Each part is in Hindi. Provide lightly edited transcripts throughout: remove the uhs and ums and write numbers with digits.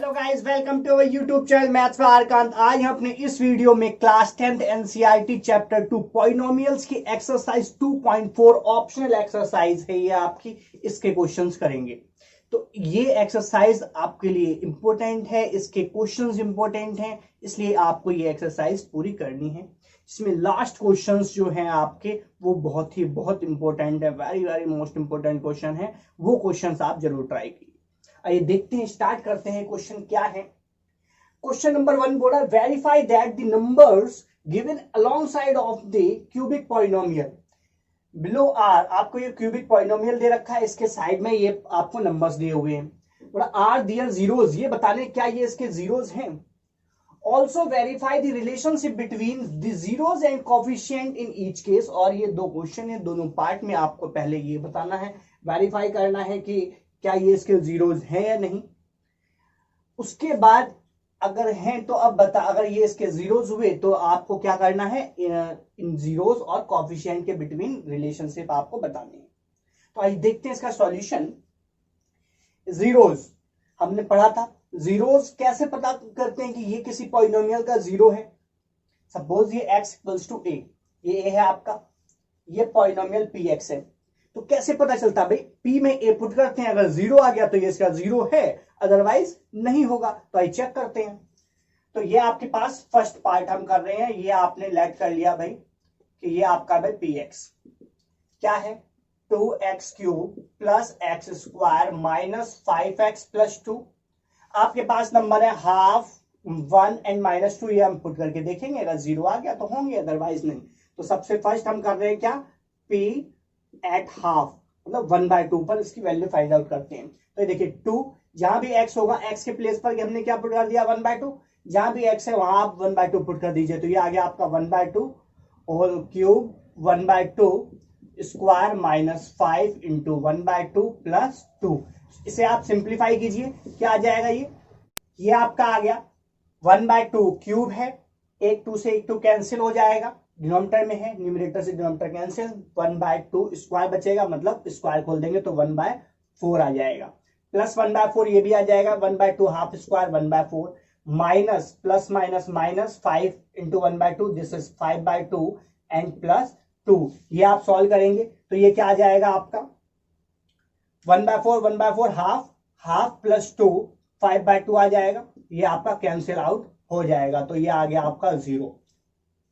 Hello guys, welcome to our YouTube channel maths by Arkant. आज हम अपने इस वीडियो में class 10th NCERT chapter 2 polynomials की एक्सरसाइज 2.4 ऑप्शनल एक्सरसाइज है। ये आपकी इसके क्वेश्चंस करेंगे। तो ये एक्सरसाइज आपके लिए इंपॉर्टेंट है, इसके क्वेश्चंस इंपॉर्टेंट हैं, इसलिए आपको ये एक्सरसाइज पूरी करनी है। इसमें लास्ट क्वेश्चंस जो हैं आपके वो बहुत इंपॉर्टेंट है, very very most important question है। वो क्वेश्चंस आप जरूर ट्राई कीजिए। आइए देखते हैं, स्टार्ट करते हैं। क्वेश्चन क्या है? क्वेश्चन नंबर 1 बोला verify that the numbers given alongside of the cubic polynomial below are. आपको ये क्यूबिक पॉलिनोमियल दे रखा है, इसके साइड में ये आपको नंबर्स दिए हुए हैं। बोला आर दियर जीरोस, ये बताने क्या ये इसके जीरोस हैं। Also verify the relationship between the zeros and coefficient in each case. और ये दो क्वेश्चन है, दोनों पार्ट में आपको पहले ये बताना है, वेरीफाई करना है कि क्या ये इसके जीरोस हैं या नहीं। उसके बाद अगर हैं तो अब बता, अगर ये इसके जीरोस हुए तो आपको क्या करना है, इन जीरोस और कोफिशिएंट के बिटवीन रिलेशनशिप आपको बतानी है। तो आइए देखते हैं इसका सॉल्यूशन। जीरोस हमने पढ़ा था, जीरोस कैसे पता करते हैं कि ये किसी पॉलिनोमियल का जीरो है। सपोज ये x इक्वल्स टू a, ये a है आपका, ये पॉलिनोमियल px है। तो कैसे पता चलता भाई, p में a पुट करते हैं, अगर जीरो आ गया तो ये इसका जीरो है, अदरवाइज नहीं होगा। तो आई चेक करते हैं। तो ये आपके पास फर्स्ट पार्ट हम कर रहे हैं, ये आपने लेट कर लिया भाई कि ये आपका भाई px क्या है, 2x cube plus x square minus 5x plus 2। आपके पास नंबर है हाफ, 1 एंड माइनस 2। ये हम पुट करके देखेंगे, अगर जीरो आ गया तो होंगे, अदरवाइज नहीं। तो सबसे फर्स्ट हम कर रहे हैं क्या, p एट हाफ, मतलब 1/2 पर इसकी वैल्यू फाइंड आउट करते हैं। तो देखिए 2, जहां भी x होगा x के प्लेस पर हमने क्या पुट कर दिया, 1/2। जहां भी x है वहां आप 1/2 पुट कर दीजिए। तो ये आ गया आपका 1/2 whole cube 1/2 square minus 5 into 1/2 plus 2। इसे आप सिंप्लीफाई कीजिए, क्या आ जाएगा, ये आपका आ गया 1/2 क्यूब है, एक 2 से एक 2 कैंसिल हो जाएगा, डिनोमिनेटर में है, न्यूमरेटर से डिनोमिनेटर कैंसिल, 1/2 स्क्वायर बचेगा, मतलब स्क्वायर खोल देंगे तो 1/4 आ जाएगा, प्लस 1/4 ये भी आ जाएगा, 1/2 half square 1/4 minus plus minus minus 5 into 1/2, this is 5/2 and plus 2। ये आप सॉल्व करेंगे तो ये क्या आ जाएगा आपका 1/4 हाफ, हाफ प्लस 2 5/2 आ जाएगा, ये आपका कैंसिल आउट हो जाएगा। तो ये आ गया आपका जीरो।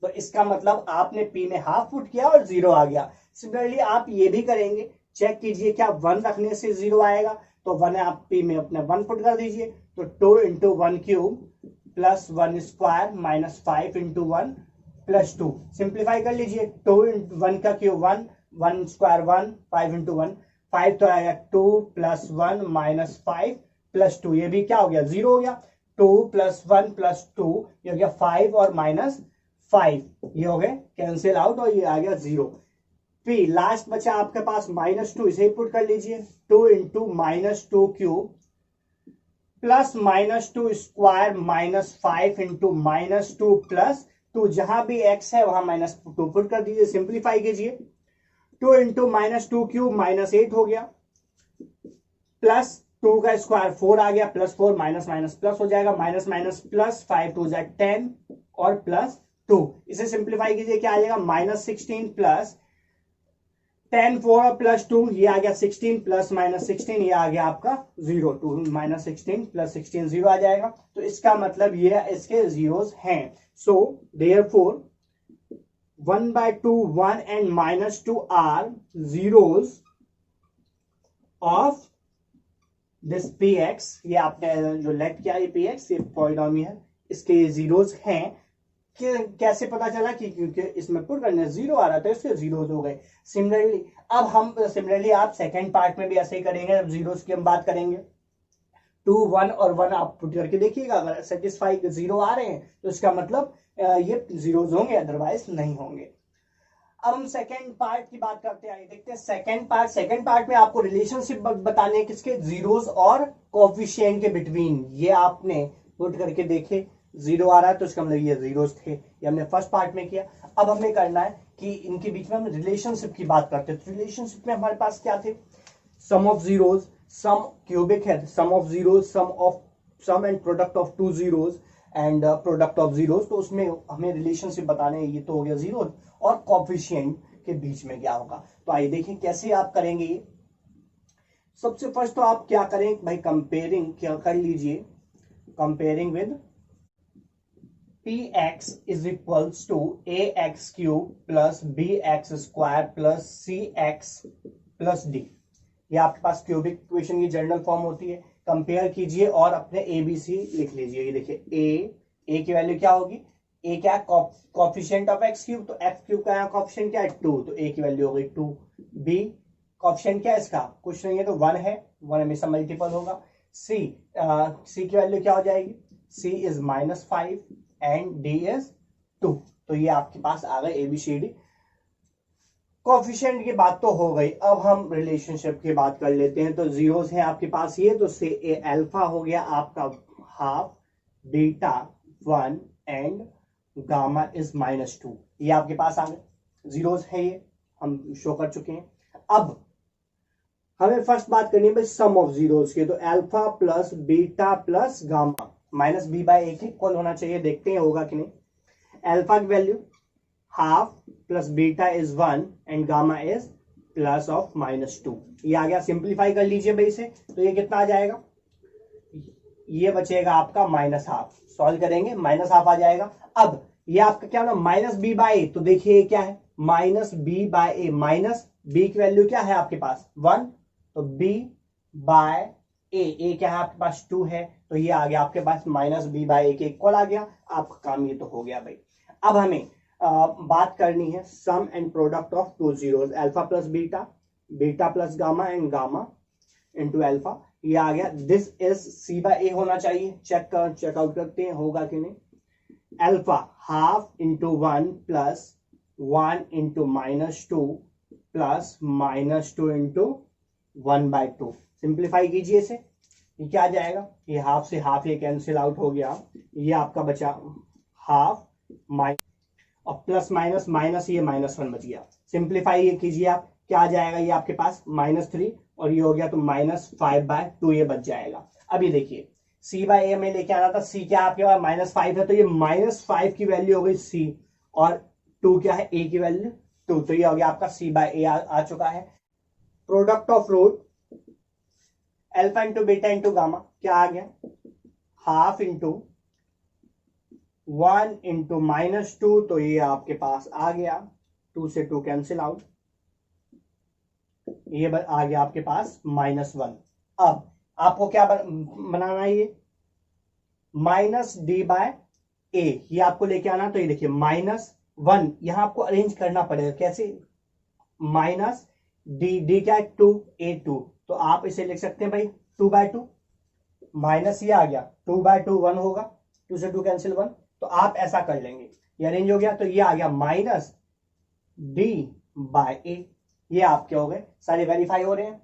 तो इसका मतलब आपने p में हाफ पुट किया और जीरो आ गया। सिमिलरली आप ये भी करेंगे, चेक कीजिए क्या 1 रखने से जीरो आएगा। तो 1 आप p में अपने 1 पुट कर दीजिए, तो 2 into 1 cube plus 1 square minus 5 into 1 plus 2। Simplify कर लीजिए, 2 इंटू 1 का क्यूब 1, 1 स्क्वायर 1, 5 इंटू 1 5, तो आएगा 2 प्लस 1 माइनस 5 प्लस 2। ये भी क्या हो गया, जीरो हो गया। 2 प्लस 1 प्लस 2, ये हो गया 5 और माइनस 5, ये हो गए कैंसिल आउट और ये आ गया जीरो। फिर लास्ट बचा आपके पास -2, इसे पुट कर लीजिए, 2 into -2 cube plus -2 square minus 5 into -2 plus 2। जहां भी x है वहां -2 पुट कर दीजिए, सिंप्लीफाई कीजिए, 2 इंटू -2 क्यूब -8 हो गया, प्लस 2 का स्क्वायर 4 आ गया, प्लस 4 माइनस माइनस प्लस हो जाएगा, माइनस माइनस प्लस 5 2 10 और प्लस 2। इसे सिंप्लीफाई कीजिए, क्या आ जाएगा -16 प्लस 10 4 प्लस 2, ये आ गया 16 प्लस -16, ये आ गया आपका 0। 2 -16 प्लस 16 0 आ जाएगा। तो इसका मतलब ये इसके जीरोस हैं। So therefore 1/2 1 and -2 are zeros of this px। ये आपने जो लेट किया ये px, ये पॉलिनोमियल, इसके जीरोस हैं। कैसे पता चला कि क्योंकि इसमें पुट करने जीरो आ रहा था, इसके जीरोस हो गए। सिमिलरली आप सेकंड पार्ट में भी ऐसे ही करेंगे, जब जीरोस की हम बात करेंगे। 2 1 और 1 आप पुट करके देखिएगा, अगर सेटिस्फाई जीरो आ रहे हैं तो इसका मतलब ये जीरोस होंगे, अदरवाइज नहीं होंगे। अब हम सेकंड पार्ट की बात करते हैं, देखते हैं सेकंड पार्ट में आपको रिलेशनशिप बताने किसके, जीरोस और कोफिशिएंट के बिटवीन। ये आपने पुट करके देखे, जीरो आ रहा है तो इसका मतलब ये जीरोस थे, ये हमने फर्स्ट पार्ट में किया। अब हमें करना है कि इनके बीच में हम रिलेशनशिप की बात करते हैं। तो रिलेशनशिप में हमारे पास क्या थे, sum of zeros, sum cubic है, sum of zeros sum of sum and product of two zeros and product of zeros, तो उसमें हमें रिलेशनशिप बताने, ये तो हो गया जीरो और कोफिशिएंट के बीच में क्या होगा। तो आइए देखें कैसे आप करेंगे ये। सबसे फर्स्ट तो आप क्या करें भाई, कंपेयरिंग क्या कर लीजिए, comparing with px is equals to ax cube plus bx square plus cx plus d। ये आपके पास क्यूबिक इक्वेशन की जनरल फॉर्म होती है। कंपेयर कीजिए और अपने ए बी सी लिख लीजिए। ये देखिए ए की वैल्यू क्या होगी, ए क्या है कोफिशिएंट ऑफ एक्स क्यूब, तो एक्स क्यूब का कोफिशिएंट क्या है 2, तो ए की वैल्यू हो गई 2। बी कोफिशिएंट क्या है इसका, कुछ नहीं है तो 1 है, 1 हमेशा मल्टीपल होगा। सी सी की वैल्यू क्या हो जाएगी, सी इज -5 एंड डी इज 2। तो ये आपके पास आ गए ABCD। कोफिशिएंट की बात तो हो गई, अब हम रिलेशनशिप की बात कर लेते हैं। तो जीरोस हैं आपके पास ये, तो से अल्फा हो गया आपका half, beta 1 and gamma is -2। ये आपके पास आ गए जीरोस है, ये हम शो कर चुके हैं। अब हमें फर्स्ट बात करनी है भाई सम ऑफ जीरोस के, तो alpha plus beta plus gamma minus b by a के इक्वल होना चाहिए। देखते हैं होगा कि नहीं। अल्फा की value half plus beta is 1 and gamma is plus of -2। ये आ गया, सिंप्लीफाई कर लीजिए भाई से, तो ये कितना आ जाएगा, ये बचेगा आपका -हाफ। सॉल्व करेंगे -हाफ आ जाएगा। अब ये आपका क्या होना, माइनस बी बाय ए, तो देखिए क्या है minus b by A, minus B की वैल्यू क्या है आपके पास 1, तो बी बाय ए क्या है आपके पास 2 है, तो ये आ गया आपके पास -b बाय ए के इक्वल आ गया। आपका काम ये तो हो गया भाई। अब हमें बात करनी है sum and product of two zeros, alpha plus beta, beta plus gamma and gamma into alpha. ये आ गया, this is c by a होना चाहिए। चेकआउट करते हैं होगा कि नहीं। Alpha half into 1 plus 1 into -2 plus -2 into 1/2। Simplify कीजिए इसे, ये क्या आ जाएगा, ये हाफ से हाफ ये कैंसिल आउट हो गया, ये आपका बचा हाफ माइनस और प्लस माइनस माइनस, ये -1 बच गया। सिंप्लीफाई ये कीजिए आप, क्या आ जाएगा, ये आपके पास -3 और ये हो गया तो -5/2 ये बच जाएगा। अब ये देखिए c बाय ए में लेके आना था, c क्या आपके पास -5 है, तो ये -5 की वैल्यू हो गई c और 2 क्या है a की वैल्यू 2, तो ये हो गया आपका c बाय ए आ चुका है। Product of root alpha into beta into gamma क्या आ गया, हाफ इंटू 1 इंटू -2, तो ये आपके पास आ गया 2 से 2 कैंसिल आउट, ये आ गया आपके पास -1। अब आपको क्या बनाना है, ये -d बाय ए, ये आपको लेके आना, तो ये देखिए -1 यहां आपको अरेंज करना पड़ेगा। कैसे, -d क्या है 2 a2, तो आप इसे लिख सकते हैं भाई 2/2 माइनस, ये आ गया 2/2 1 होगा, 2 से 2 कैंसिल 1, तो आप ऐसा कर लेंगे, ये अरेंज हो गया, तो ये आ गया -d बाय ए। ये आपके हो गए सारे वेरीफाई हो रहे हैं।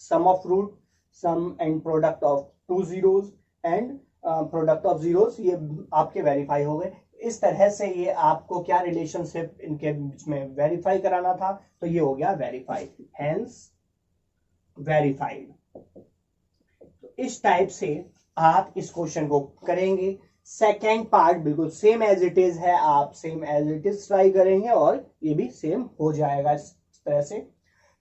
Sum of root, sum and product of two zeros and product of zeros, ये आपके वेरीफाई हो गए। इस तरह से ये आपको क्या रिलेशनशिप इनके बीच में वेरीफाई कराना था, तो ये हो गया वेरीफाइड, हेंस वेरीफाइड। तो इस टाइप से आप इस क्वेश्चन को करेंगे। सेकेंड पार्ट बिल्कुल सेम एज इट इज है, आप same as it is try करेंगे और ये भी सेम हो जाएगा इस तरह से।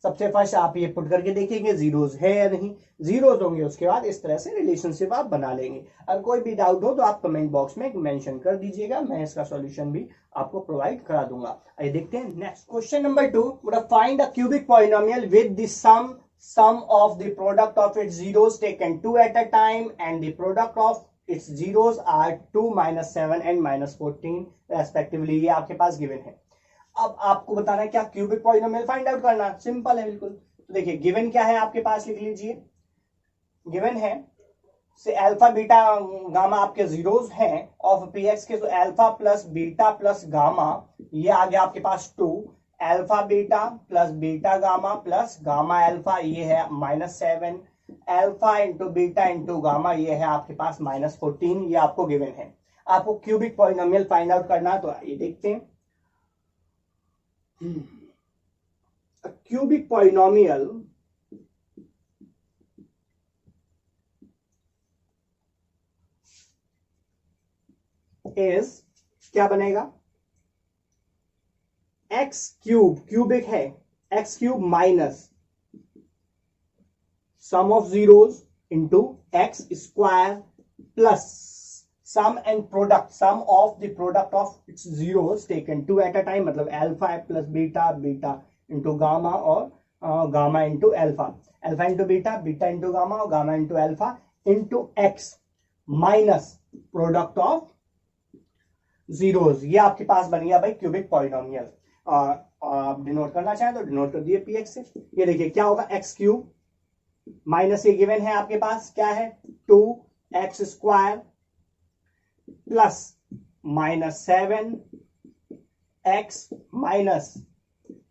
सबसे फर्स्ट आप ये पुट करके देखेंगे जीरोस है या नहीं, जीरोस होंगे उसके बाद इस तरह से रिलेशनशिप आप बना लेंगे। अगर कोई भी डाउट हो तो आप कमेंट बॉक्स में मेंशन कर दीजिएगा, मैं इसका सॉल्यूशन भी आपको प्रोवाइड करा दूंगा। आइए देखते हैं next question number 2, find a cubic polynomial with the sum of the product of its zeros taken 2 at a time and the product of its zeros are 2 -7 and -14 respectively. ये आपके पास गिवन है। अब आपको बताना है क्या क्यूबिक पॉलिनोमियल फाइंड आउट करना, सिंपल है बिल्कुल। तो देखिए गिवन क्या है आपके पास, लिख लीजिए। गिवन है से अल्फा बीटा गामा आपके जीरोस हैं ऑफ px के, तो alpha plus beta plus gamma, ये आ गया आपके पास 2, alpha beta plus beta gamma plus gamma alpha, ये है -7, alpha into beta into gamma, ये है आपके पास -14। ये आपको गिवन है। आपको क्यूबिक पॉलिनोमियल फाइंड आउट करना है, तो ये देखते हैं। क्यूबिक पॉलिनोमियल इज क्या बनेगा, एक्स क्यूब, क्यूबिक है, x cube minus sum of zeros into x square plus sum and product, sum of the product of its zeros taken two at a time, मतलब alpha plus beta, beta into gamma और gamma into alpha, alpha into beta, beta into gamma और gamma into alpha into x minus product of zeros. ये आपके पास बन गया भाई क्यूबिक पॉलिनोमियल। आप डिनोट करना चाहें तो डिनोट कर दिए पी एक्स से। ये देखिए क्या होगा, एक्स क्यूब माइनस ये गिवन है आपके पास क्या है 2x square plus minus 7x minus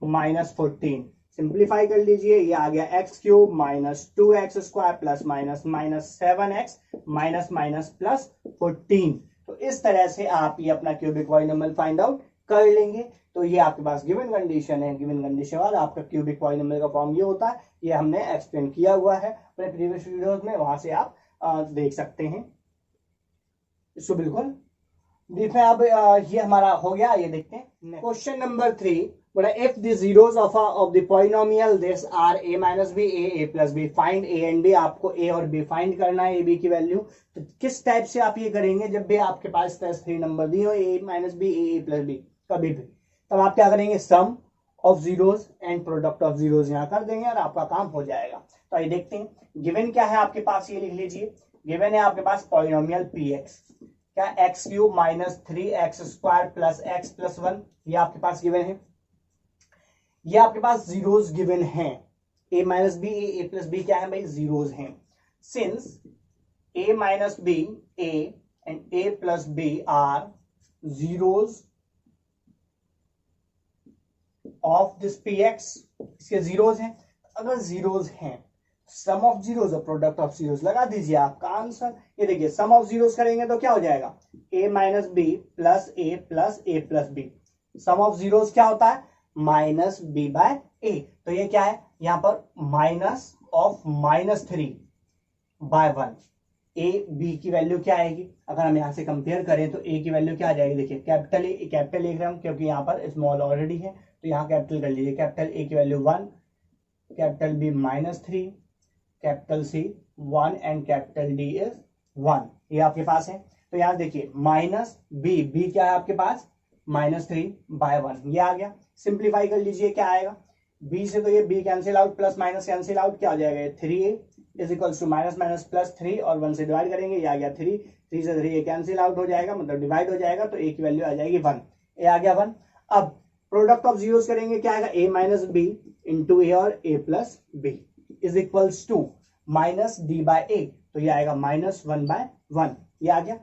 14, simplify कर लीजिए, ये आ गया x cube minus 2x square plus minus 7x minus plus 14। तो इस तरह से आप ये अपना क्यूबिक पॉलिनोमियल फाइंड आउट कर लेंगे। तो ये आपके पास गिवन कंडीशन है, गिवन कंडीशन बाद आपका क्यूबिक पॉलिनोमियल का फॉर्म ये होता है। ये हमने एक्सप्लेन किया हुआ है अपने प्रीवियस वीडियोस में, वहां से आप देख सकते हैं इसको बिल्कुल ब्रीफ में। अब ये हमारा हो गया, ये देखते हैं क्वेश्चन नंबर 3। बोला if the zeros of the polynomial this are a minus b a plus b, find a and b. आपको ए और बी फाइंड करना है, ए बी की वैल्यू। तो किस टाइप से आप ये करेंगे, जब भी आपके पास 3 नंबर दिए हो a minus b a plus b कभी भी, तब आप क्या करेंगे, sum of zeros and product of zeros यहां कर देंगे और आपका काम हो जाएगा। तो आइए देखते हैं गिवन क्या है आपके पास, ये लिख लीजिए। गिवन है आपके पास पॉलिनोमियल पी एक्स, क्या x cube minus 3x square plus x plus 1, ये आपके पास गिवन है। ये आपके पास जीरोस गिवन हैं, a minus b a plus B क्या है भाई, जीरोस हैं। Since a minus b a and a plus b are zeros of this p x, इसके जीरोस हैं। अगर जीरोस हैं, सम ऑफ जीरोस और प्रोडक्ट ऑफ जीरोस लगा दीजिए आपका आंसर। ये देखिए सम ऑफ जीरोस करेंगे तो क्या हो जाएगा, a minus B plus a plus b. Sum of zeros क्या होता है, माइनस बी बाय ए। तो ये क्या है, यहां पर minus of -3 by 1। A b की वैल्यू क्या आएगी, अगर हम यहां से कंपेयर करें तो ए की वैल्यू क्या आ जाएगी, देखिए कैपिटल लिख रहे हैं क्योंकि यहां पर स्मॉल ऑलरेडी है, तो यहां कैपिटल कर लीजिए। कैपिटल ए की value 1, capital B -3, capital C 1 and capital D is 1। ये आपके पास है। तो यहां देखिए माइनस बी, बी क्या है आपके पास -3 बाय 1, ये आ गया। सिंप्लीफाई कर लीजिए क्या आएगा, b से तो ये b cancel out plus minus cancel out, क्या हो जाएगा 3a is equals to minus plus 3 और 1 से डिवाइड करेंगे, ये आ गया 3 से 3 कैंसिल आउट हो जाएगा, मतलब डिवाइड हो जाएगा, तो a की वैल्यू आ जाएगी 1, a आ गया 1। अब प्रोडक्ट ऑफ जीरोस करेंगे, क्या आएगा a minus B into a और a plus B is equals to minus d by a, तो ये आएगा -1 बाय 1, ये आ गया।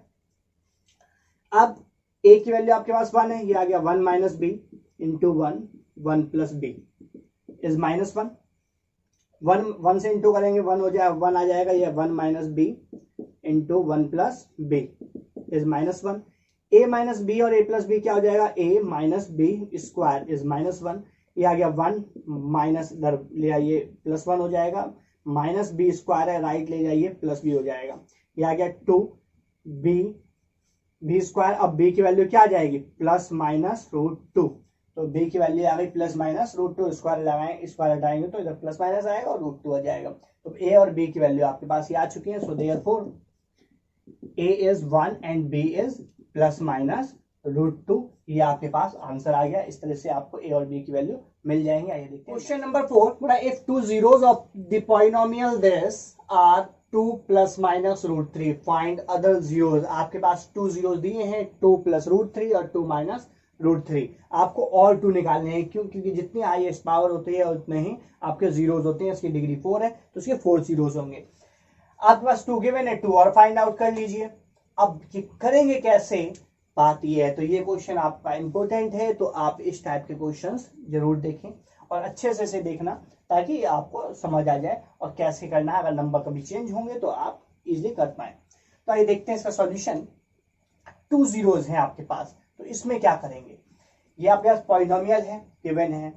अब a की वैल्यू आपके पास 1 है, ये आ गया 1 minus B into 1 plus B is -1। 1 से इंटू करेंगे 1 हो जाएगा, 1 आ जाएगा, ये 1 minus B into 1 plus B is -1। a minus B और a प्लस बी क्या हो जाएगा, a minus B square is -1, ये आ गया 1 माइनस इधर ले आइए +1 हो जाएगा, माइनस बी स्क्वायर है राइट ले जाइए प्लस बी हो जाएगा, ये आ गया 2 बी स्क्वायर। अब b की वैल्यू क्या आ जाएगी, प्लस माइनस √2, तो b की वैल्यू आ गई प्लस माइनस √2, स्क्वायर लगाएंगे, स्क्वायर हटाएंगे तो इधर प्लस माइनस आएगा और √2 आ जाएगा। तो a और b की वैल्यू आपके पास ये आ चुकी है। So therefore a is 1 and b is plus minus √2, ये आपके पास आंसर आ गया। इस तरह से आपको a और b की वैल्यू मिल जाएंगे। आइए देखते हैं क्वेश्चन नंबर 4। बोला if two zeros of the polynomial this are 2 plus minus √3 find other zeros. आपके पास 2 जीरोस दिए हैं, 2 प्लस √3 और 2 माइनस √3। आपको और 2 निकालने हैं, क्यों, क्योंकि जितनी हाईएस्ट पावर होती है उतने ही आपके जीरोस होते हैं। इसकी डिग्री 4 है तो उसके 4 जीरोस होंगे। आपके पास 2 गिवन है, 2 और फाइंड आउट कर लीजिए। अब ये करेंगे कैसे, बात ये है। तो ये क्वेश्चन आपका इंपॉर्टेंट है, तो आप इस टाइप के क्वेश्चंस जरूर देखें और अच्छे से देखना ताकि आपको समझ आ जाए और कैसे करना है। अगर नंबर कभी चेंज होंगे तो आप इजीली कर पाए। तो आइए देखते हैं इसका सॉल्यूशन। 2 जीरोस हैं आपके पास, तो इसमें क्या करेंगे, ये आपके पास पॉलिनोमियल है, गिवन है,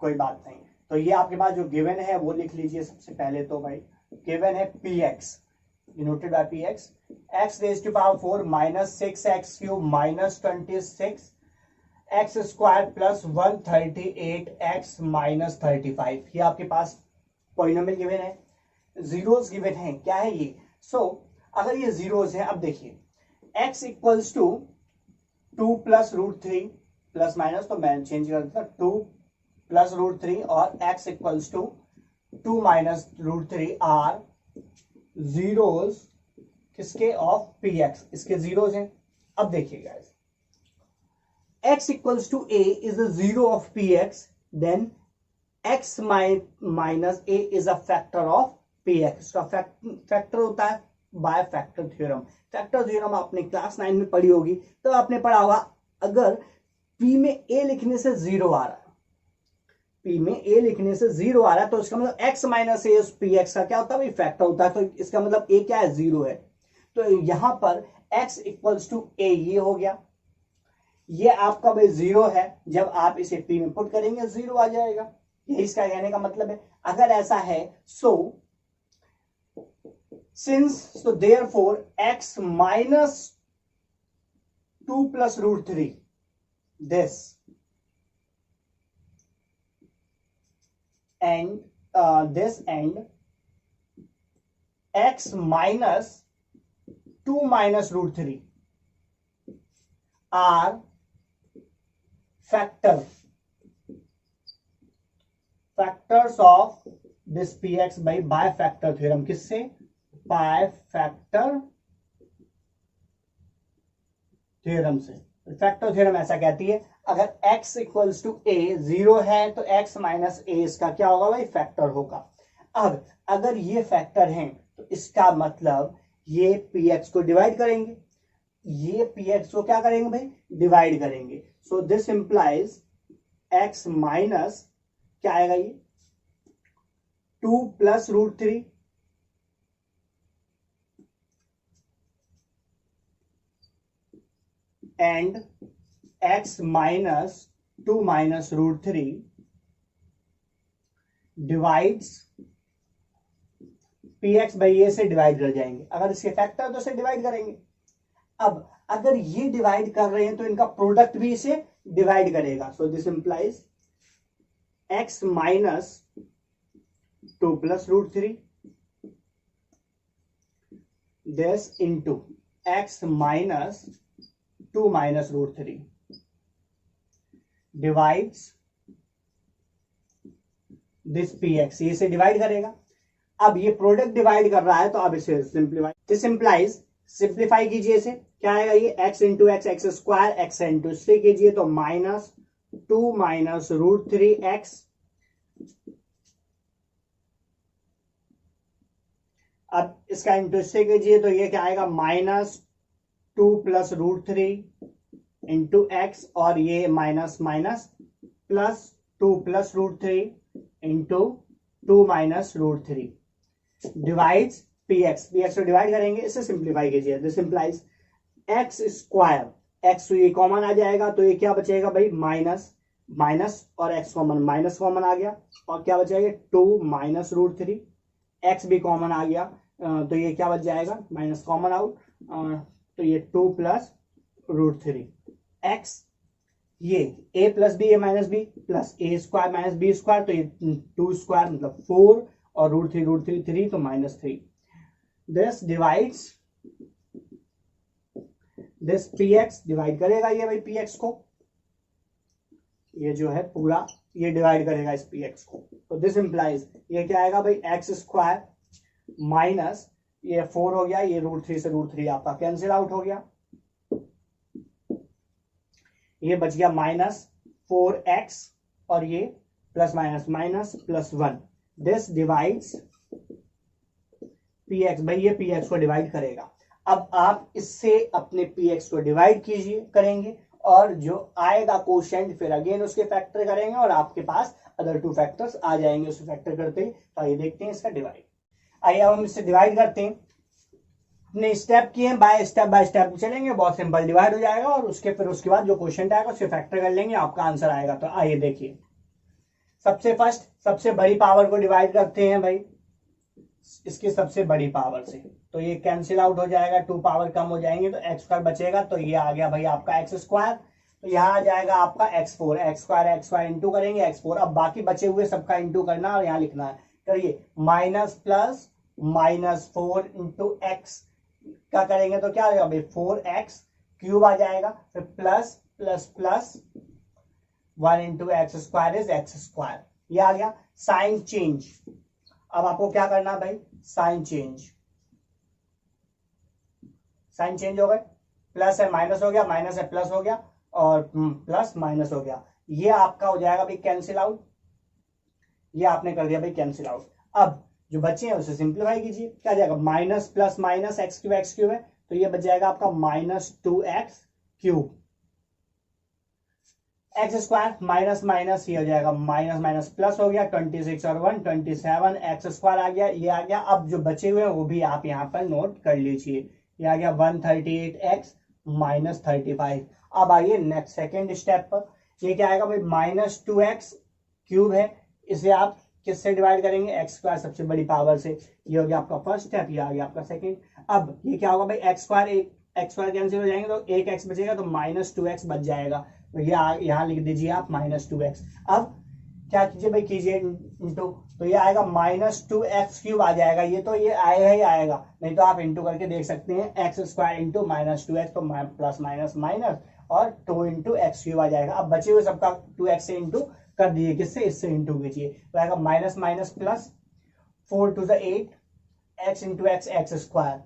कोई बात नहीं। तो ये आपके पास जो गिवन है वो लिख लीजिए सबसे पहले। तो भाई गिवन है px denoted by P X, X raise to power 4 minus 6x³ minus 26 X square plus 138 X minus 35। ये आपके पास पॉलिनोमियल गिवन है, जीरोस गिवन है, क्या है ये। अगर ये जीरोस है, अब देखिए x equals to 2 plus root 3 plus minus, तो मैं चेंज कर देता 2 प्लस रूट 3 और x equals to 2 minus root 3 are zeros किसके ऑफ पी एक्स, इसके जीरोस हैं। अब देखिए guys, x equals to a is the zero of P X, then x minus a is a factor of P X. इसका फैक्टर होता है by factor theorem. Factor theorem आपने क्लास 9 में पढ़ी होगी, तो आपने पढ़ा होगा अगर p में a लिखने से जीरो आ रहा है, p में a लिखने से जीरो आ रहा है, तो इसका मतलब x minus A P x का क्या होता है भाई, फैक्टर होता है। तो इसका मतलब a क्या है, जीरो है। तो यहां पर x इक्वल्स टू a ये हो गया, ये आपका भाई जीरो है। जब आप इसे p में पुट करेंगे जीरो आ जाएगा, ये इसका कहने का मतलब है। अगर ऐसा है so therefore x minus 2 plus root 3 this and x minus 2 minus root 3 are factors of this px by factor theorem। किससे, बाय फैक्टर थ्योरम से। फैक्टर थ्योरम ऐसा कहती है अगर x equals to a zero है तो x माइनस a इसका क्या होगा भाई, फैक्टर होगा। अब अगर ये फैक्टर हैं तो इसका मतलब ये px को डिवाइड करेंगे, ये px को क्या करेंगे भाई, डिवाइड करेंगे। सो दिस इंप्लाइज x माइनस क्या आएगा, ये 2 plus root 3 and x minus 2 minus root 3 divides px by a से डिवाइड कर जाएंगे। अगर इसके फैक्टर तो इसे डिवाइड करेंगे। अब अगर ये डिवाइड कर रहे हैं तो इनका प्रोडक्ट भी इसे डिवाइड करेगा। So this implies x minus 2 plus root 3 this into x minus 2 minus root 3 divides this px, ये से डिवाइड करेगा। अब ये प्रोडक्ट डिवाइड कर रहा है तो अब इसे सिंप्लीफाई, दिस इंप्लाइज सिंप्लीफाई कीजिए इसे, क्या आएगा ये x into X, X square x into से कीजिए तो माइनस 2 माइनस रूट 3 एक्स। अब इसका इंटू से कीजिए तो ये क्या आएगा, minus 2 plus root 3 into X, और ये minus minus plus 2 plus root 3 into 2 minus root 3 divides px को डिवाइड करेंगे, इसे सिंप्लीफाई कीजिए। This implies X square, X ये कॉमन आ जाएगा तो ये क्या बचेगा भाई, माइनस माइनस और एक्स कॉमन, माइनस कॉमन आ गया और क्या बचेगा 2 माइनस रूट 3, एक्स भी कॉमन आ गया तो ये क्या बच जाएगा, माइनस कॉमन आउट, तो ये 2 प्लस रूट 3 एक्स, ये a plus B A minus B plus A square minus B square, तो ये 2 स्क्वायर मतलब 4 और रूट 3 3 तो minus 3। This divides this px, divide करेगा ये भाई px को, ये जो है पूरा ये डिवाइड करेगा इस px को। तो दिस इंप्लाइज ये क्या आएगा भाई, एक्स स्क्वायर माइनस ये 4 हो गया, ये रूट 3 से रूट 3 आपका कैंसिल आउट हो गया, ये बच गया माइनस 4x और ये plus minus minus plus 1। This divides px, भाई ये px को डिवाइड करेगा। अब आप इससे अपने px को डिवाइड कीजिए करेंगे और जो आएगा कोशेंट फिर अगेन उसके फैक्टर करेंगे और आपके पास अदर 2 फैक्टर्स आ जाएंगे उसे फैक्टर करते हैं। तो आइए देखते हैं इसका डिवाइड। आइए अब हम इससे डिवाइड करते हैं, अपने स्टेप किए बाय स्टेप चलेंगे, बहुत सिंपल डिवाइड हो जाएगा और उसके बाद जो क्वेश्चन आएगा उससे फैक्टर कर लेंगे, आपका आंसर आएगा। तो आइए देखिए, सबसे फर्स्ट सबसे बड़ी पावर को डिवाइड करते हैं भाई, इसकी सबसे बड़ी पावर से, तो ये कैंसिल आउट हो जाएगा, 2 पावर कम हो जाएंगे तो एक्स स्क्वायर बचेगा, तो ये आ गया भाई आपका एक्स स्क्वायर। तो यहाँ आ जाएगा आपका x4, एक्स स्क्वायर इंटू करेंगे x4। अब बाकी बचे हुए सबका इंटू करना और यहाँ लिखना है। करिए माइनस प्लस -4 इंटू एक्स का करेंगे तो क्या हो जाएगा भाई 4x क्यूब आ जाएगा, फिर plus plus plus 1 into x square is x square, ये आ गया। साइन चेंज, अब आपको क्या करना है भाई, साइन चेंज हो गए, प्लस है माइनस हो गया, माइनस है प्लस हो गया, और प्लस माइनस हो गया, ये आपका हो जाएगा भाई कैंसिल आउट, ये आपने कर दिया भाई कैंसिल आउट। अब जो बचे हैं उसे सिंप्लीफाई कीजिए, क्या जाएगा minus plus minus x cube है, तो ये बच जाएगा आपका -2x cube, x square minus minus ये हो जाएगा माइनस माइनस प्लस हो गया, 26 और 1 27 एक्स स्क्वायर आ गया, ये आ गया। अब जो बचे हुए हैं वो भी आप यहाँ पर नोट कर लीजिए, ये आ गया 138x -35। अब आइए नेक्स्ट सेकेंड स्टेप पर, ये क्या आएगा भाई -2x क्यूब है, इसे आप किससे डिवाइड करेंगे, एक्स स्क्वायर सबसे बड़ी पावर से, ये हो गया आपका फर्स्ट स्टेप, ये आ गया आपका सेकेंड। अब ये क्या होगा भाई एक्स स्क्वायर कैंसिल हो जाएंगे तो एक एक्स बचेगा, तो -2x बच जाएगा, तो ये यहाँ लिख दीजिए आप -2x। अब क्या कीजिए भाई, कीजिए इंटू, तो ये आएगा -2x क्यूब आ जाएगा, ये तो ये आएगा ही आएगा, नहीं तो आप इंटू करके देख सकते हैं, एक्स स्क्वायर इंटू -2x, तो प्लस माइनस माइनस और 2 इंटू एक्स क्यूब आ जाएगा। अब बचे हुए सबका 2x से इंटू कर दिए, किससे, इससे इंटू कीजिए, तो आएगा minus minus plus 4 to the 8 x into X X square,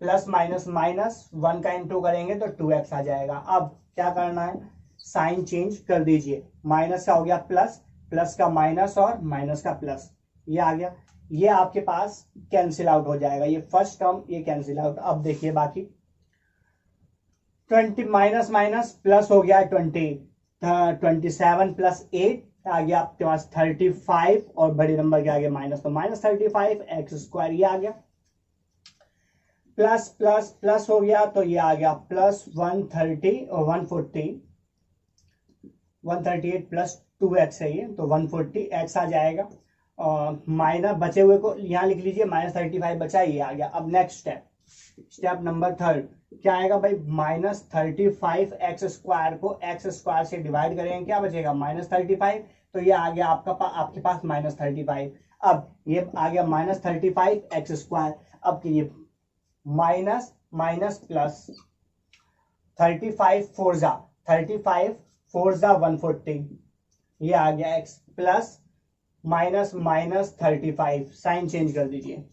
plus minus minus 1 का इंटू करेंगे तो 2x आ जाएगा। अब क्या करना है, साइन चेंज कर दीजिए, माइनस का हो गया प्लस, प्लस का माइनस और माइनस का प्लस, ये आ गया, ये आपके पास कैंसिल आउट हो जाएगा, ये फर्स्ट टर्म ये कैंसिल आउट। अब देखिए बाकी 20 माइनस माइनस प्लस हो गया 27 प्लस 8 आ गया आपके पास 35, और बड़े नंबर के आगे माइनस, तो -35 एक्स स्क्वायर ये आ गया, प्लस प्लस प्लस हो गया तो ये आ गया प्लस 130 और 138 प्लस 2x है ये, तो 140x आ जाएगा, और माइनस बचे हुए को यहां लिख लीजिए, -35 बचा, ये आ गया। अब नेक्स्ट स्टेप नंबर 3 क्या आएगा भाई, -35 एक्स स्क्वायर को एक्स स्क्वायर से डिवाइड करेंगे, क्या बचेगा -35, तो ये आ गया आपके पास -35। अब ये आ गया -35 एक्स स्क्वायर, अब ये माइनस माइनस प्लस 35 4 जा 140, ये आ गया x, plus minus minus 35, sign change कर दीजिए,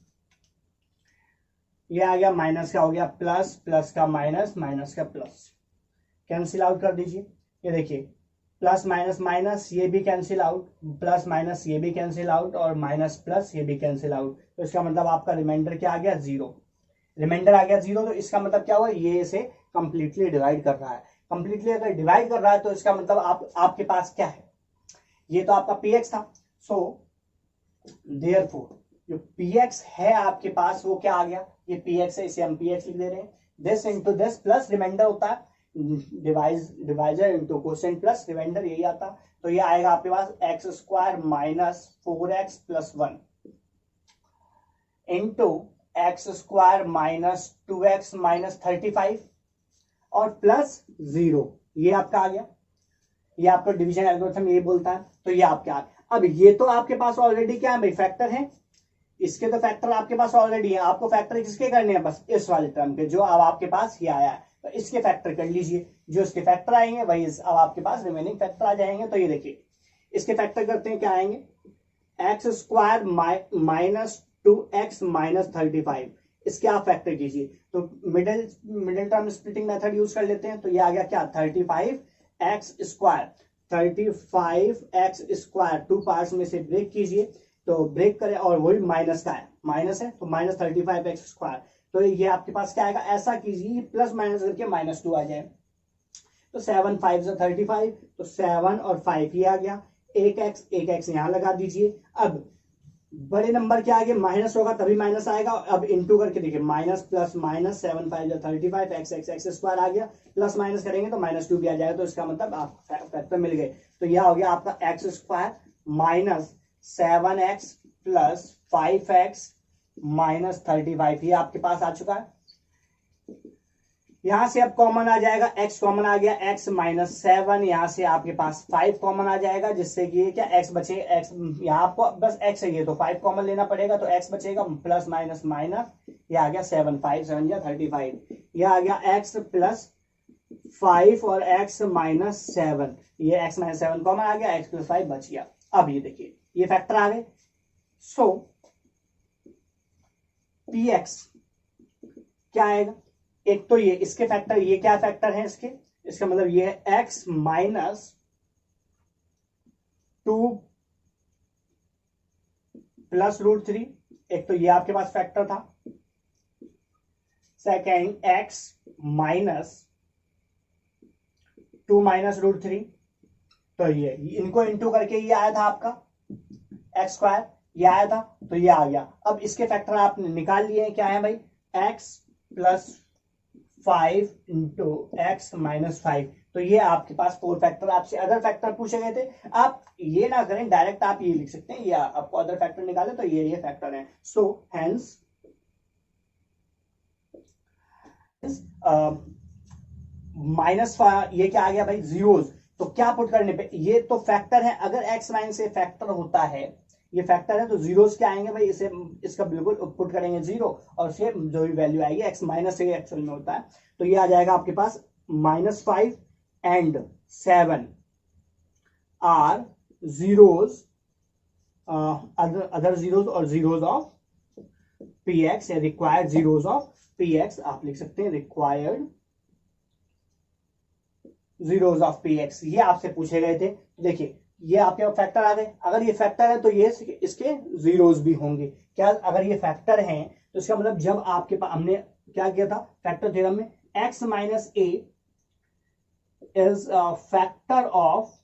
ये आ गया माइनस का हो गया प्लस, प्लस का माइनस, माइनस का प्लस, कैंसिल आउट कर दीजिए, ये देखिए प्लस माइनस माइनस ये भी कैंसिल आउट, प्लस माइनस ये भी कैंसिल आउट, और माइनस प्लस ये भी कैंसिल आउट, तो इसका मतलब आपका रिमाइंडर क्या आ गया, 0, रिमाइंडर आ गया 0। तो इसका मतलब क्या हुआ, ये इसे कंप्लीटली डिवाइड कर रहा है, कंप्लीटली अगर डिवाइड कर रहा है तो इसका मतलब आपके पास क्या है, ये तो आपका px था, सो देयरफॉर जो px है आपके पास वो क्या आ गया, ये px है, इसे हम px लिख दे रहे हैं, this into this plus remainder होता है, divisor into quotient plus remainder, यही आता, तो ये आएगा आपके पास x square -4x plus 1 into x square -2x -35 और प्लस 0, ये आपका आ गया, ये आपका डिवीजन एल्गोरिथम ये बोलता है, तो ये आपके आ गया। अब ये तो आपके पास ऑलरेडी क्या है भाई, फैक्टर है, इसके तो फैक्टर आपके पास ऑलरेडी है, आपको फैक्टर किसके करने हैं, बस इस वाले टर्म के, जो अब आपके पास ये आया है, तो इसके फैक्टर कर लीजिए, जो इसके फैक्टर आएंगे वही अब आपके पास रिमेनिंग फैक्टर आ जाएंगे। तो ये देखिए इसके फैक्टर करते हैं, क्या आएंगे, एक्स स्क्वायर -2x -35, इसके आप फैक्टर कीजिए, तो middle term splitting method use कर लेते हैं, तो ये आ गया क्या 35x स्क्वायर 2 पार्ट्स में से ब्रेक कीजिए, तो ब्रेक करें, और वही माइनस का है, माइनस है तो -35x स्क्वायर, तो ये आपके पास क्या आएगा, ऐसा कीजिए प्लस माइनस करके -2 आ जाए, तो 7 5 35, तो 7 और 5 ये आ गया, एक एक्स यहां लगा दीजिए। अब बड़े नंबर के आगे माइनस होगा तभी माइनस आएगा, अब इंटू करके देखिए minus plus minus 7 5 35 x square आ गया, प्लस माइनस करेंगे तो -2 भी आ जाएगा, तो इसका मतलब आप फैक्टर मिल गए, तो यह हो गया आपका x square -7x plus 5x -35 ये आपके पास आ चुका है। यहां से अब कॉमन आ जाएगा, x कॉमन आ गया, x -7, यहां से आपके पास 5 कॉमन आ जाएगा, जिससे कि ये क्या x बचे, x यहाँ आपको बस x है, ये तो 5 कॉमन लेना पड़ेगा, तो x बचेगा प्लस माइनस माइनस, ये आ गया 7, 5 7 या 35, ये आ गया x प्लस 5 और x -7, ये x -7 कॉमन आ गया, x + 5 बच गया। अब ये देखिए ये फैक्टर आ गए। सो px क्या आएगा, एक तो ये इसके फैक्टर, ये क्या फैक्टर है इसके, इसका मतलब ये है x -2 + √3, एक तो ये आपके पास फैक्टर था। सेकेंड x -2 - √3, तो ये इनको इंटू करके ये आया था आपका x², ये आया था, तो ये आ गया। अब इसके फैक्टर आपने निकाल लिए, क्या है भाई, x + 5 × x - 5, तो ये आपके पास 4 फैक्टर। आपसे अदर फैक्टर पूछे गए थे, आप ये ना करें, डायरेक्ट आप ये लिख सकते हैं, या आपको अदर फैक्टर निकाले तो ये फैक्टर है। सो हेंस माइनस ये क्या आ गया भाई, जीरोज, तो क्या पुट करने पे, ये तो फैक्टर है, अगर x माइनस से फैक्टर होता है, ये फैक्टर है, तो जीरोस क्या आएंगे भाई, इसे इसका बिल्कुल पुट करेंगे 0, और फिर जो भी वैल्यू आएगी x माइनस से एक्चुअल में होता है, तो ये आ जाएगा आपके पास -5 and 7 are zeros, other zeros और जीरोस ऑफ px, या रिक्वायर्ड जीरोस ऑफ px, आप लिख सकते हैं रिक्वायर्ड जीरोस ऑफ px, ये आपसे पूछे गए थे। देखिए ये आपके पास फैक्टर आ गए, अगर ये फैक्टर है तो ये इसके जीरोस भी होंगे। क्या, अगर ये फैक्टर हैं तो इसका मतलब जब आपके पास, हमने क्या किया था फैक्टर थ्योरम में, x - a is factor of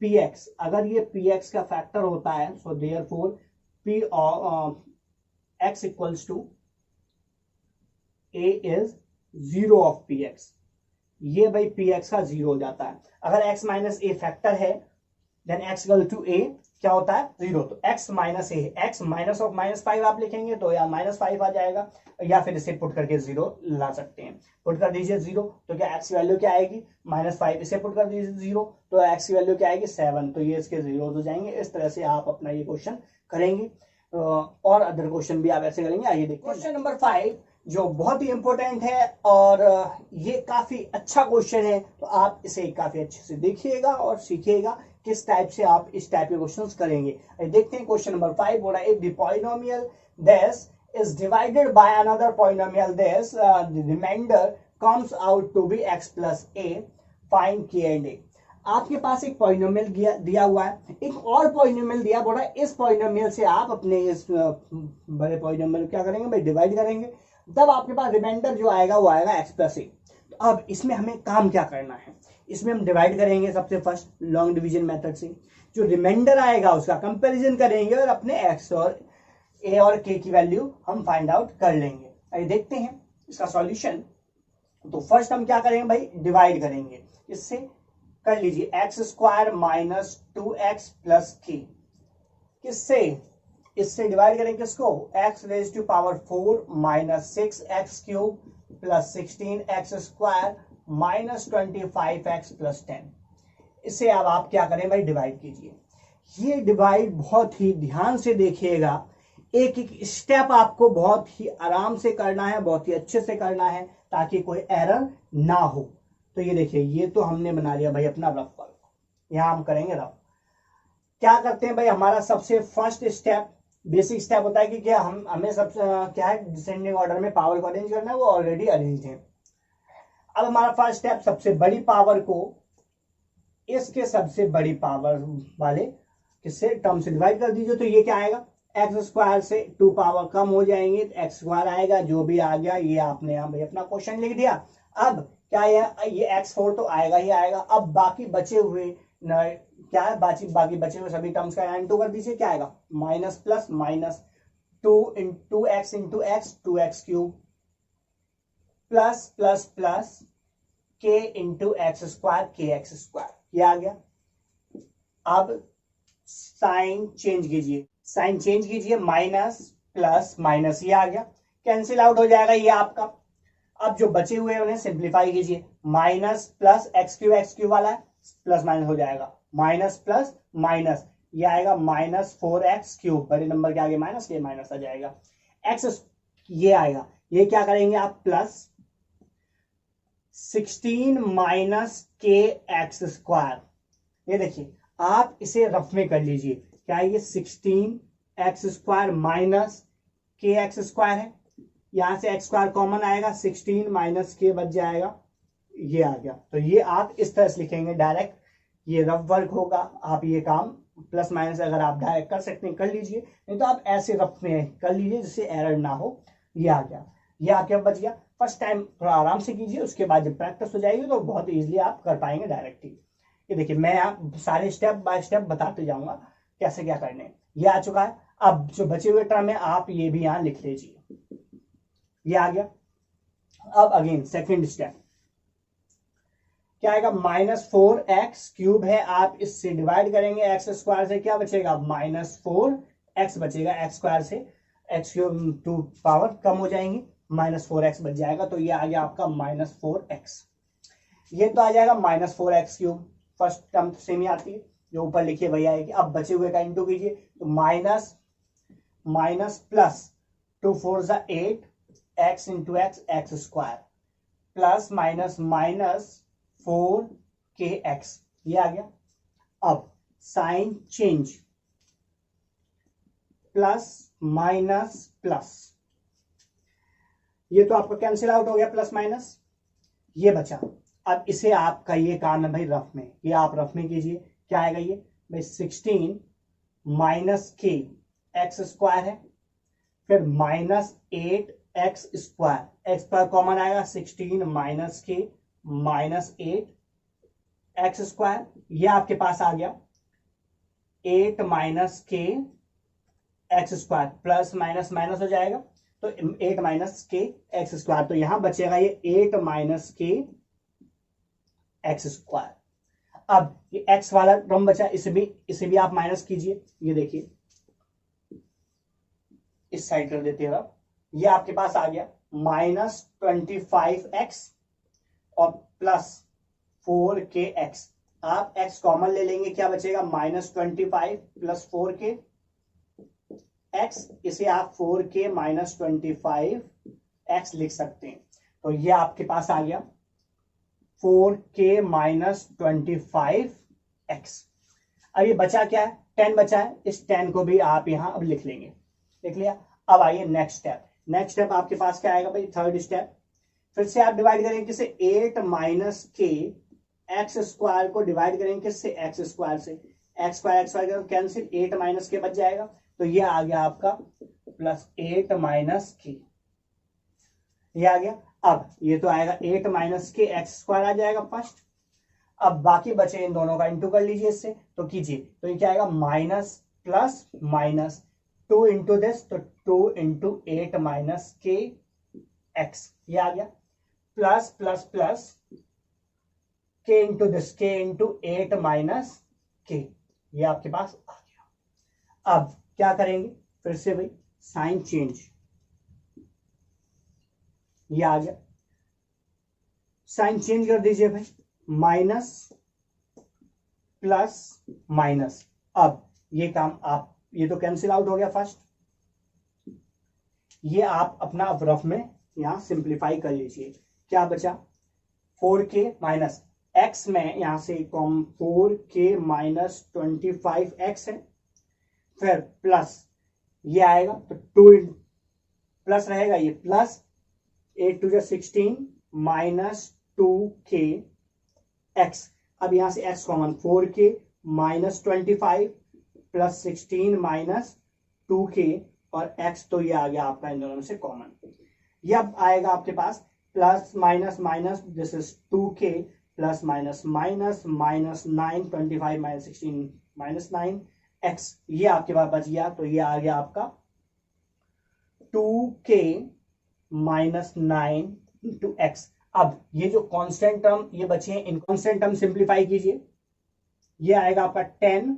px, अगर ये px का फैक्टर होता है, so therefore p of x equals to a is 0 of px, ये भाई px का 0 हो जाता है। अगर x - a फैक्टर है, then x equal to a क्या होता है, 0, तो x - a, x minus of -5 आप लिखेंगे तो या -5 आ जाएगा, या फिर इसे पुट करके 0 ला सकते हैं। पुट कर दीजिए 0, तो क्या x की वैल्यू क्या आएगी, -5, इसे पुट कर दीजिए 0, तो x की वैल्यू क्या आएगी 7, तो ये इसके 0 हो जाएंगे। इस तरह से आप अपना ये क्वेश्चन करेंगे, और अदर क्वेश्चन भी आप ऐसे करेंगे। आइए देखते हैं क्वेश्चन नंबर 5, जो बहुत ही इंपॉर्टेंट है, और ये काफी अच्छा क्वेश्चन है, तो आप इसे काफी अच्छे से देखिएगा और सीखिएगा किस टाइप से आप इस टाइप के क्वेश्चंस करेंगे। देखते हैं क्वेश्चन नंबर 5 बोला, if the polynomial this is divided by another polynomial this, the remainder comes out to be x + a, फाइंड k and a। आपके पास एक पॉलिनोमियल दिया हुआ है, एक और पॉलिनोमियल दिया, बोला इस पॉलिनोमियल से आप अपने इस बड़े पॉलिनोमियल क्या करेंगे भाई, डिवाइड करेंगे, तब आपके पास रिमाइंडर जो आएगा वो आएगा x + a। तो अब इसमें हमें काम क्या करना है, इसमें हम डिवाइड करेंगे सबसे फर्स्ट लॉन्ग डिवीजन मेथड से, जो रिमाइंडर आएगा उसका कंपैरिजन करेंगे, और अपने x और a और k की वैल्यू हम फाइंड आउट कर लेंगे। आइए देखते हैं इसका सॉल्यूशन। तो फर्स्ट हम क्या करेंगे भाई, डिवाइड करेंगे, इससे कर लीजिए x² - 2x + k, किससे, इससे डिवाइड करेंगे किसको, x⁴ - 6x³ + 16x² - 25x + 10। इसे अब आप क्या करें भाई, डिवाइड कीजिए। ये डिवाइड बहुत ही ध्यान से देखिएगा, एक एक स्टेप आपको बहुत ही आराम से करना है, बहुत ही अच्छे से करना है, ताकि कोई एरर ना हो। तो ये देखिए, ये तो हमने बना लिया भाई अपना रफ वर्क, यहां हम करेंगे रफ। क्या करते हैं भाई, हमारा सबसे फर्स्ट स्टेप, बेसिक स्टेप होता है कि क्या हमें सबसे क्या है, डिसेंडिंग ऑर्डर में पावर को अरेंज करना है, वो ऑलरेडी अरेंज है। अब हमारा फर्स्ट स्टेप, सबसे बड़ी पावर को इसके सबसे बड़ी पावर वाले किससे टर्म से डिवाइड कर दीजिए, तो ये क्या आएगा, x² से 2 पावर कम हो जाएंगे, x² आएगा, जो भी आ गया ये आपने यहाँ भाई अपना क्वेश्चन लिख दिया। अब क्या है, ये x4 तो आएगा ही आएगा। अब बाकी बचे हुए क्या है, बाकी बचे हुए सभी टर्म्स का इंटू कर दीजिए, क्या आएगा, minus plus minus 2x × x 2x³ plus plus plus k × x² kx², ये आ गया। अब साइन चेंज कीजिए, साइन चेंज कीजिए, माइनस प्लस माइनस, ये आ गया, कैंसिल आउट हो जाएगा ये आपका। अब जो बचे हुए हैं उन्हें सिंप्लीफाई कीजिए, माइनस प्लस एक्स क्यू वाला है, प्लस माइनस हो जाएगा, माइनस प्लस माइनस, ये आएगा माइनस 4x³ बड़े नंबर के आगे माइनस के माइनस आ जाएगा, एक्स ये आएगा, ये क्या करेंगे आप प्लस 16 माइनस के एक्स स्क्वायर, ये देखिए आप इसे रफ में कर लीजिए, क्या ये 16x² माइनस के एक्स स्क्वायर है, यहां से एक्स स्क्वायर कॉमन आएगा, 16 माइनस के बच जाएगा, ये आ गया। तो ये आप इस तरह से लिखेंगे डायरेक्ट, ये रफ वर्क होगा, आप ये काम प्लस माइनस अगर आप डायरेक्ट कर सकते हैं कर लीजिए, नहीं तो आप ऐसे रफ में कर लीजिए जिससे एरर ना हो। ये आ गया, ये आपके बच गया। फर्स्ट टाइम थोड़ा आराम से कीजिए, उसके बाद जब प्रैक्टिस हो जाएगी तो बहुत इजीली आप कर पाएंगे डायरेक्ट ही। ये देखिए मैं आप सारे स्टेप बाय स्टेप बताते जाऊंगा कैसे क्या करने हैं। ये आ चुका है, अब जो बचे हुए टर्म है आप ये भी यहां लिख लीजिए, ये आ गया। अब अगेन सेकंड स्टेप क्या आएगा, -4x³ है, आप इससे डिवाइड करेंगे एक्स स्क्वायर से, क्या बचेगा -4x बचेगा, एक्स स्क्वायर से x³ 2 पावर कम हो जाएंगी, -4x बच जाएगा, तो ये आ गया आपका -4x। ये तो आ जाएगा -4x³, फर्स्ट टर्म तो सेम ही आती है, जो ऊपर लिखिए वही आएगी। अब बचे हुए का इंटू कीजिए, तो minus plus 2 4 8 x into X X square plus minus minus 4kx, ये आ गया। अब sign change, plus minus plus, ये तो आपका कैंसिल आउट हो गया प्लस माइनस, ये बचा। अब इसे आपका ये काम है भाई रफ में, ये आप रफ में कीजिए, क्या आएगा ये भाई 16 माइनस के एक्स स्क्वायर है, फिर -8x square, x square common आएगा, 16 माइनस के माइनस 8x स्क्वायर, ये आपके पास आ गया 8 माइनस के x square, plus minus minus हो जाएगा, तो 8 माइनस के एक्स स्क्वायर, तो यहां बचेगा ये 8 माइनस के एक्स स्क्वायर। अब ये एक्स वाला टर्म बचा, इसे भी आप माइनस कीजिए, ये देखिए इस साइड कर देते हैं, ये आपके पास आ गया -25x और प्लस 4kx, आप x कॉमन ले लेंगे, क्या बचेगा -25 प्लस 4k x, इसे आप 4k -25x लिख सकते हैं, तो ये आपके पास आ गया 4k -25x। अब ये बचा क्या है, 10 बचा है, इस 10 को भी आप यहां अब लिख लेंगे, लिख लिया। अब आइए नेक्स्ट स्टेप, नेक्स्ट स्टेप आपके पास क्या आएगा भाई, थर्ड स्टेप, फिर से आप डिवाइड करेंगे किससे, 8 माइनस के एक्स स्क्वायर को डिवाइड करेंगे किससे, एक्स स्क्वायर से, एक्स स्क्वायर कैंसिल, 8 माइनस के बच जाएगा, तो ये आ गया आपका प्लस 8 माइनस के, ये आ गया। अब ये तो आएगा 8 माइनस के एक्स स्क्वायर आ जाएगा फर्स्ट, अब बाकी बचे इन दोनों का इंटू कर लीजिए इससे, तो कीजिए, तो ये क्या आएगा minus plus minus 2 into this, तो 2 इंटू 8 माइनस के एक्स, ये आ गया, प्लस प्लस प्लस के इंटू दिस, के इंटू 8 माइनस के, ये आपके पास आ गया। अब क्या करेंगे, फिर से भाई साइन चेंज, ये आ गया, साइन चेंज कर दीजिए भाई, माइनस प्लस माइनस, अब ये काम आप, ये तो कैंसिल आउट हो गया फर्स्ट, ये आप अपना रफ में यहां सिंप्लीफाई कर लीजिए, क्या बचा 4k माइनस x में यहां से कॉम 4k माइनस 25x है, फिर प्लस ये आएगा तो 2 प्लस रहेगा, ये प्लस 8 2 16 माइनस 2k x, अब यहां से x common, 4k minus 25 plus 16 minus 2k और x, तो ये आ गया आपका इन दोनों में से कॉमन। ये अब आएगा आपके पास plus minus minus, this is 2k plus minus minus minus 9 25 minus 16 minus 9 x, ये आपके पास बच गया, तो ये आ गया आपका 2k माइनस 9 इंटू एक्स। अब ये जो कांस्टेंट टर्म ये बचे हैं, इन कांस्टेंट टर्म सिंप्लीफाई कीजिए, ये आएगा आपका 10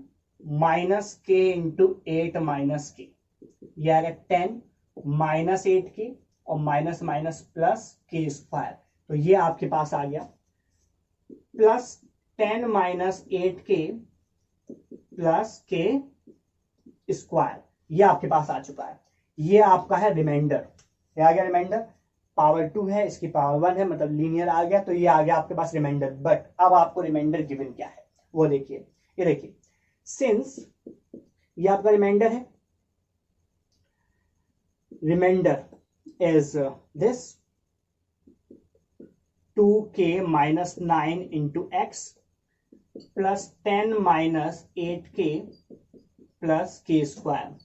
माइनस के इंटू 8 माइनस के, ये आएगा 10 -8k और minus minus plus K square, तो ये आपके पास आ गया plus 10 minus 8k plus K square, ये आपके पास आ चुका है। ये आपका है रिमाइंडर, ये आ गया रिमाइंडर, पावर 2 है, इसकी पावर 1 है, मतलब लीनियर आ गया, तो ये आ गया आपके पास रिमाइंडर। बट अब आपको रिमाइंडर गिवन क्या है वो देखिए, ये देखिए, सिंस ये आपका रिमाइंडर है, remainder is this 2k minus 9 into X plus 10 minus 8k plus K square,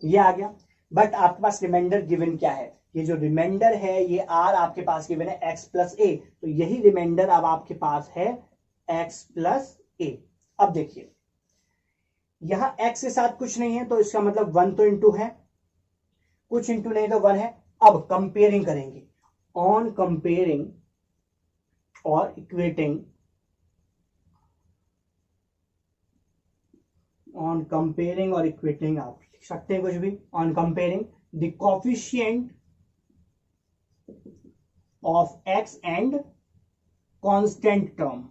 ये आ गया। बट आपके पास रिमाइंडर गिवन क्या है, ये जो रिमाइंडर है ये आर आपके पास गिवन है एक्स प्लस ए, तो यही रिमाइंडर अब आपके पास है एक्स प्लस ए। अब देखिए यहां एक्स के साथ कुछ नहीं है, तो इसका मतलब 1 तो इंटू है, कुछ इंटू नहीं तो 1 है। अब कंपेयरिंग करेंगे, ऑन कंपेयरिंग और इक्वेटिंग, ऑन कंपेयरिंग और इक्वेटिंग, आप लिख सकते हैं कुछ भी। On comparing the coefficient of x and constant term,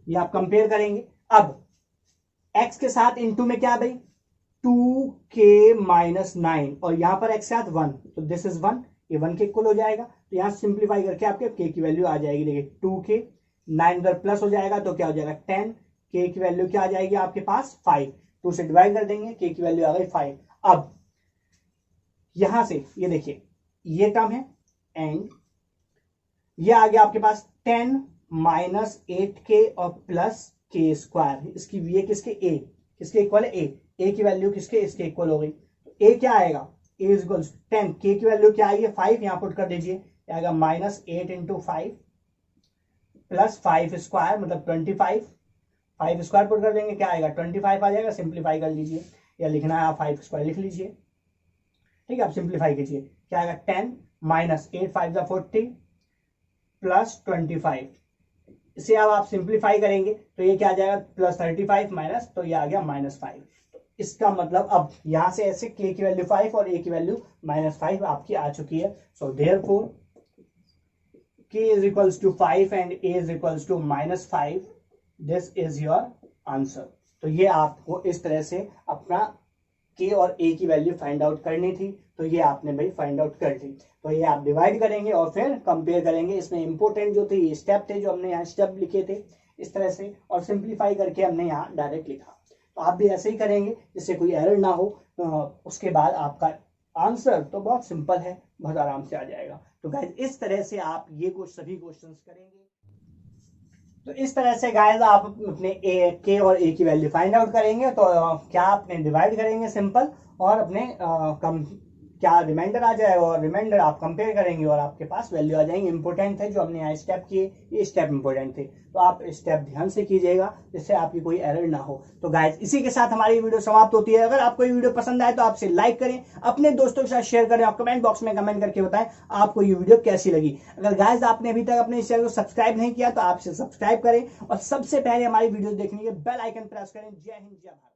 ये आप कंपेयर करेंगे। अब x के साथ इनटू में क्या भाई 2k माइनस 9 और यहां पर x के साथ 1, तो दिस इज 1, ये 1 के इक्वल हो जाएगा, तो यहां सिंप्लीफाई करके आपके k की वैल्यू आ जाएगी। देखिए 2k 9 इधर प्लस हो जाएगा तो क्या हो जाएगा 10, k की वैल्यू क्या आ जाएगी आपके पास 5, 2 से डिवाइड कर देंगे, k की वैल्यू आ गई 5। अब यहां से ये देखिए ये टर्म है एंड ये आ गया आपके पास 10 माइनस 8k और प्लस के स्क्वायर, इसकी ये किसके a, किसके इक्वल है a की वैल्यू किसके इसके इक्वल हो गई, तो a क्या आएगा a इज इक्वल 10, k की वैल्यू क्या आई है 5, यहां पुट कर दीजिए, आएगा माइनस 8 इंटू 5 प्लस 5 स्क्वायर मतलब 25, 5 स्क्वायर पुट कर देंगे क्या आएगा 25 आ जाएगा। सिंप्लीफाई कर लीजिए, या लिखना है आप 5 स्क्वायर लिख लीजिए, ठीक है। आप सिंप्लीफाई कीजिए, क्या आएगा 10 माइनस 8 5 40 प्लस 25, इसे अब आप सिंप्लीफाई करेंगे तो ये क्या आ जाएगा प्लस 35 माइनस, तो ये आ गया -5। तो इसका मतलब अब यहां से ऐसे k की वैल्यू 5 और a की वैल्यू -5 आपकी आ चुकी है। So therefore k is equals to 5 and a is equals to -5, this is your answer. तो ये आपको इस तरह से अपना k और a की वैल्यू फाइंड आउट करनी थी, तो ये आपने भाई फाइंड आउट कर ली। तो ये आप डिवाइड करेंगे और फिर कंपेयर करेंगे। इसमें इंपॉर्टेंट जो थे ये स्टेप थे जो हमने यहाँ स्टेप लिखे थे इस तरह से, और सिंप्लीफाई करके हमने यहाँ डायरेक्ट लिखा। तो आप भी ऐसे ही करेंगे जिससे कोई एरर ना हो। उसके बाद आपका आंसर तो बहुत सिंपल है, बहुत आराम से आ जाएगा। तो गाइज इस तरह से आप ये सभी क्वेश्चंस करेंगे। तो इस तरह से गाइज आप अपने के और ए की वैल्यू फाइंड आउट करेंगे। तो क्या अपने डिवाइड करेंगे सिंपल, और अपने क्या रिमाइंडर आ जाएगा और रिमाइंडर आप कंपेयर करेंगे और आपके पास वैल्यू आ जाएंगे। इंपॉर्टेंट थे जो हमने यहाँ स्टेप किए, ये स्टेप इंपॉर्टेंट थे, तो आप स्टेप ध्यान से कीजिएगा जिससे आपकी कोई एरर ना हो। तो गाइज इसी के साथ हमारी वीडियो समाप्त होती है। अगर आपको ये वीडियो पसंद आए तो आपसे लाइक करें, अपने दोस्तों के साथ शेयर करें और कमेंट बॉक्स में कमेंट करके बताएं आपको ये वीडियो कैसी लगी। अगर गाइज आपने अभी तक अपने इस चैनल को सब्सक्राइब नहीं किया तो आपसे सब्सक्राइब करें और सबसे पहले हमारी वीडियो देखने के बेल आइकन प्रेस करें। जय हिंद, जय भारत।